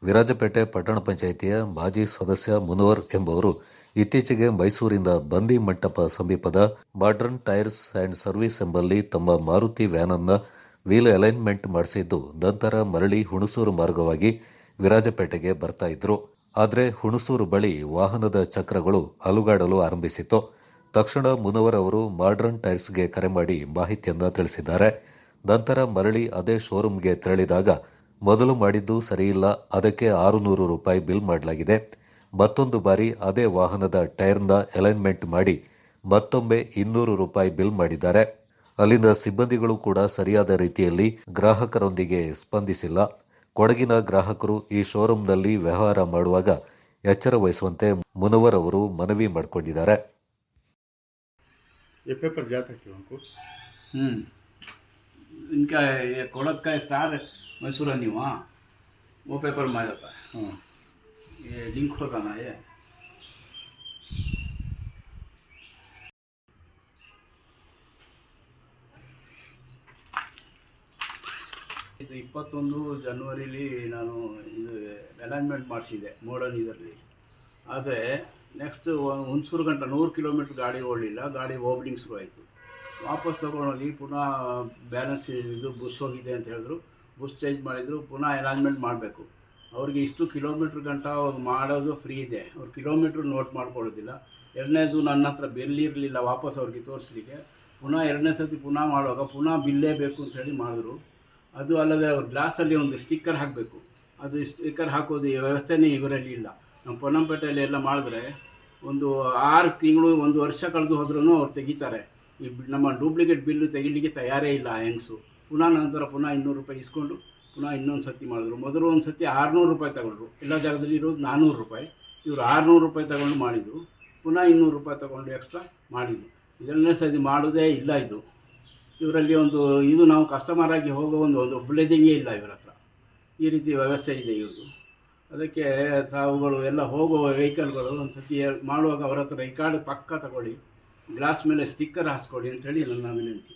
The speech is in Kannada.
ವಿರಾಜಪೇಟೆ ಪಟ್ಟಣ ಪಂಚಾಯಿತಿಯ ಮಾಜಿ ಸದಸ್ಯ ಮುನವರ್ ಎಂಬುವರು ಇತ್ತೀಚೆಗೆ ಮೈಸೂರಿನ ಬಂದಿ ಮಂಟಪ ಸಮೀಪದ ಮಾಡರ್ನ್ ಟೈರ್ಸ್ ಅಂಡ್ ಸರ್ವಿಸ್ ಎಂಬಲ್ಲಿ ತಮ್ಮ ಮಾರುತಿ ವ್ಯಾನ್ ಅನ್ನು ವೀಲ್ ಅಲೈನ್ಮೆಂಟ್ ಮಾಡಿಸಿದ್ದು ನಂತರ ಮರಳಿ ಹುಣಸೂರು ಮಾರ್ಗವಾಗಿ ವಿರಾಜಪೇಟೆಗೆ ಬರ್ತಾ ಇದ್ರು. ಆದರೆ ಹುಣಸೂರು ಬಳಿ ವಾಹನದ ಚಕ್ರಗಳು ಅಲುಗಾಡಲು ಆರಂಭಿಸಿತ್ತು. ತಕ್ಷಣ ಮುನವರ್ ಅವರು ಮಾಡರ್ನ್ ಟೈರ್ಸ್ಗೆ ಕರೆ ಮಾಡಿ ಮಾಹಿತಿಯನ್ನ ತಿಳಿಸಿದ್ದಾರೆ. ನಂತರ ಮರಳಿ ಅದೇ ಶೋರೂಮ್ಗೆ ತೆರಳಿದಾಗ ಮೊದಲು ಮಾಡಿದ್ದು ಸರಿಯಿಲ್ಲ, ಅದಕ್ಕೆ 600 ರೂಪಾಯಿ ಬಿಲ್ ಮಾಡಲಾಗಿದೆ. ಮತ್ತೊಂದು ಬಾರಿ ಅದೇ ವಾಹನದ ಟೈರ್ನ ಅಲೈನ್ಮೆಂಟ್ ಮಾಡಿ ಮತ್ತೊಮ್ಮೆ 200 ರೂಪಾಯಿ ಬಿಲ್ ಮಾಡಿದ್ದಾರೆ. ಅಲ್ಲಿನ ಸಿಬ್ಬಂದಿಗಳು ಕೂಡ ಸರಿಯಾದ ರೀತಿಯಲ್ಲಿ ಗ್ರಾಹಕರೊಂದಿಗೆ ಸ್ಪಂದಿಸಿಲ್ಲ. ಕೊಡಗಿನ ಗ್ರಾಹಕರು ಈ ಶೋರೂಮ್ನಲ್ಲಿ ವ್ಯವಹಾರ ಮಾಡುವಾಗ ಎಚ್ಚರ ವಹಿಸುವಂತೆ ಮುನವರ್ ಅವರು ಮನವಿ ಮಾಡಿಕೊಂಡಿದ್ದಾರೆ. ये पेपर जाता क्यों उनको? इनका ये कोड़क का स्टार मैसूर नहीं हुआ, वो पेपर में आ जाता है। हाँ, ये लिंक होता ना ये। ಇದು 21 ಜನವರಿಲಿ ನಾನು ಇದು ಅಲೈನ್ಮೆಂಟ್ ಮಾಡಿಸಿದೆ ಮಾಡರ್ನ್ ಇದರಲ್ಲಿ. ಆದರೆ ನೆಕ್ಸ್ಟ್ ಹುಣಸೂರು ಗಂಟ 100 ಕಿಲೋಮೀಟ್ರ್ ಗಾಡಿ ಓಡಲಿಲ್ಲ, ಗಾಡಿ ಓಬ್ಲಿಂಗ್ ಶುರು ಆಯಿತು. ವಾಪಸ್ ತೊಗೊಂಡೋಗಿ ಪುನಃ ಬ್ಯಾಲೆನ್ಸ್ ಇದು ಬಸ್ ಹೋಗಿದೆ ಅಂತ ಹೇಳಿದ್ರು. ಬಸ್ ಚೇಂಜ್ ಮಾಡಿದರು, ಪುನಃ ಅಲೈನ್ಮೆಂಟ್ ಮಾಡಬೇಕು. ಅವ್ರಿಗೆ ಇಷ್ಟು ಕಿಲೋಮೀಟ್ರ್ ಗಂಟ ಅವ್ರು ಮಾಡೋದು ಫ್ರೀ ಇದೆ, ಅವ್ರು ಕಿಲೋಮೀಟ್ರ್ ನೋಟ್ ಮಾಡ್ಕೊಳ್ಳೋದಿಲ್ಲ. ಎರಡನೇದು ನನ್ನ ಹತ್ರ ಬಿಲ್ ಇರಲಿಲ್ಲ ವಾಪಸ್ ಅವ್ರಿಗೆ ತೋರಿಸ್ಲಿಕ್ಕೆ. ಪುನಃ ಎರಡನೇ ಸತಿ ಪುನಃ ಮಾಡುವಾಗ ಪುನಃ ಬಿಲ್ಲೇ ಬೇಕು ಅಂತೇಳಿ ಮಾಡಿದ್ರು. ಅದು ಅಲ್ಲದೆ ಅವ್ರ ಗ್ಲಾಸಲ್ಲಿ ಒಂದು ಸ್ಟಿಕ್ಕರ್ ಹಾಕಬೇಕು. ಅದು ಸ್ಟಿಕ್ಕರ್ ಹಾಕೋದು ವ್ಯವಸ್ಥೆನೇ ಇವರಲ್ಲಿ ಇಲ್ಲ. ನಮ್ಮ ಪೊನ್ನಂಪೇಟೆಯಲ್ಲಿ ಎಲ್ಲ ಮಾಡಿದ್ರೆ ಒಂದು 6 ತಿಂಗಳು 1 ವರ್ಷ ಕಳೆದು ಹೋದ್ರೂ ಅವ್ರು ತೆಗಿತಾರೆ. ಈ ನಮ್ಮ ಡೂಪ್ಲಿಕೇಟ್ ಬಿಲ್ಲು ತೆಗಿಲಿಕ್ಕೆ ತಯಾರೇ ಇಲ್ಲ ಹೆಂಗಸು. ಪುನಃ ನಂತರ ಪುನಃ 200 ರೂಪಾಯಿ ಇಸ್ಕೊಂಡು ಪುನಃ ಇನ್ನೊಂದು ಸತಿ ಮಾಡಿದ್ರು. ಮೊದಲು ಒಂದು ಸತಿ 600 ರೂಪಾಯಿ ತಗೊಂಡ್ರು, ಎಲ್ಲ ಜಾಗದಲ್ಲಿ ಇರೋದು 400 ರೂಪಾಯಿ. ಇವರು 600 ರೂಪಾಯಿ ತಗೊಂಡು ಮಾಡಿದರು, ಪುನಃ 200 ರೂಪಾಯಿ ತಗೊಂಡು ಎಕ್ಸ್ಟ್ರಾ ಮಾಡಿದರು. ಇದನ್ನೇ ಸತಿ ಮಾಡೋದೇ ಇಲ್ಲ. ಇವರಲ್ಲಿ ಒಂದು ಇದು ನಾವು ಕಸ್ಟಮರ್ ಆಗಿ ಹೋಗೋ ಒಂದು ಬ್ಲೇದಿಂಗೇ ಇಲ್ಲ ಇವರ ಹತ್ರ. ಈ ರೀತಿ ವ್ಯವಸ್ಥೆ ಇದೆ ಇವ್ರದ್ದು. ಅದಕ್ಕೆ ತಾವುಗಳು ಎಲ್ಲ ಹೋಗೋ ವೆಹಿಕಲ್ಗಳು ಒಂದು ಸತಿ ಮಾಡುವಾಗ ಅವರ ಹತ್ರ ರೆಕಾರ್ಡ್ ಪಕ್ಕ ತಗೊಳ್ಳಿ, ಗ್ಲಾಸ್ ಮೇಲೆ ಸ್ಟಿಕ್ಕರ್ ಹಾಕ್ಸ್ಕೊಳ್ಳಿ ಅಂಥೇಳಿ ನನ್ನ ವಿನಂತಿ.